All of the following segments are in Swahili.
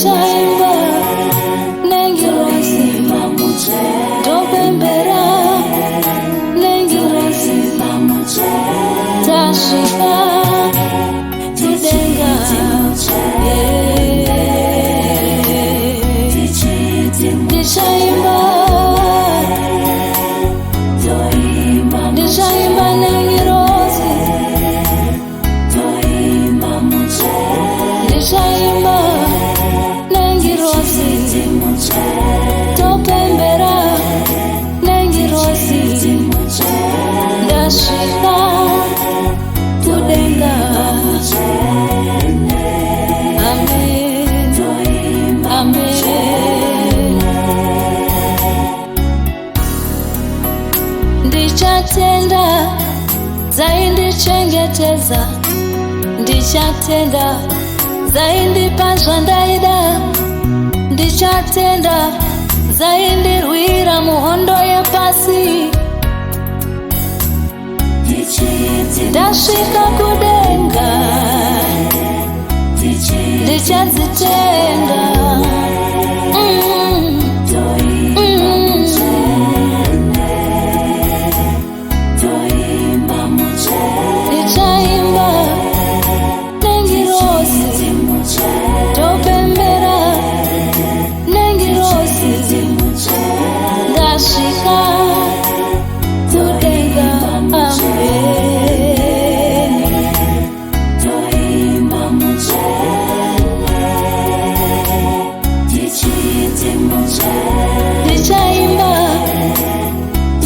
ndichaimba nengirosi topembera nengirosi tasvika kudenga ndichaimba nengirosi ndichaimba nengirosi topembera nengirosi ndasvika kudenga. Amen, amen. Ndichatenda zaindichengetedza, ndichatenda zaindipa zvandaida, ndichatenda zaindirwira muhondo yepasi, ndasvika kudenga ndichadzitenda. Ndichaimba nengirosi topembera nengirosi ndasvika kudenga. Ndichaimba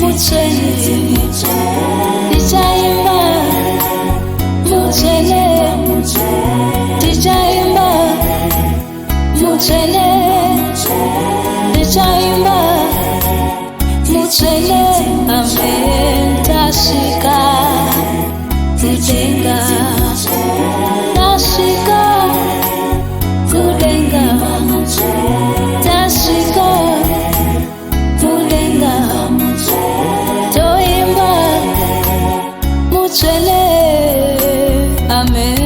muchene, ndichaimba muchene, ndichaimba muchene, ndichaimba muchene. Amen, tasvika kudenga, tasvika kudenga, tasvika kudenga, toimba muchele. Amen.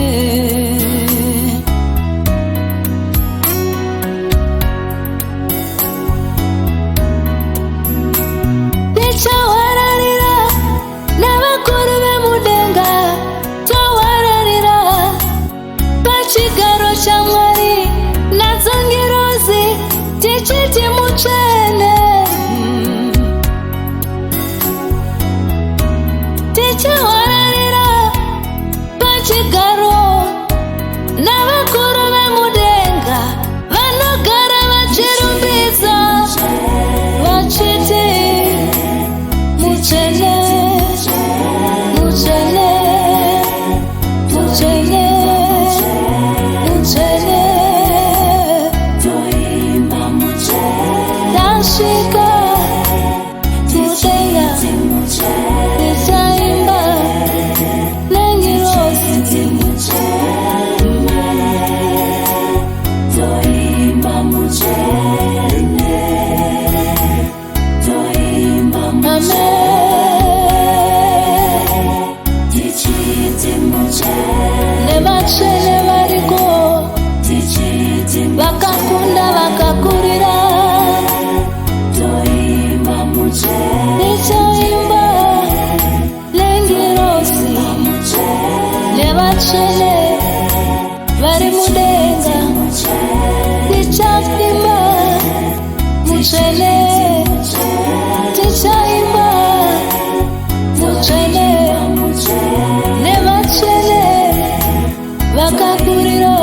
Ndichawararira navakuru vemudenga, towararira pachigaro chaMwari nadzo ngirozi tichiti mutsvene. Tichawararira pachigaro navakuru vemudenga vanogara vachirumbidza vachiti mutsvene, mutsvene, mutsvene, mutsvene. Ndasvika kudenga, ndichaimba nengirosi nevatsvene variko vakakunda vakakurira. Ndichaimba nengirosi nevatsvene vari mudenga, ndichaimba mutsvene, ndichaimba mutsvene nevatsvene vakakurira.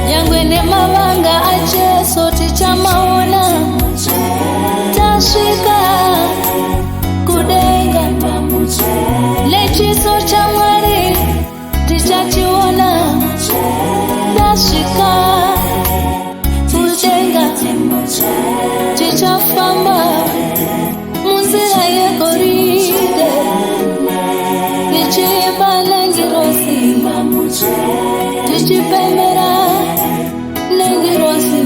Nyangwe nemavanga aJesu tichamaona, tasvika kudenga, nechiso chaMwari tichachiona, tasvika kudenga, tichafamba munzira yegoridhe, tichiimba nengirosi, tichipembera nengirosi,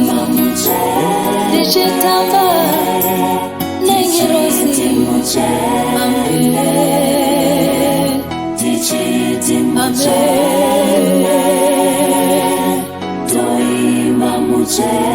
tichitamba nengirosi. Amen. Yeah.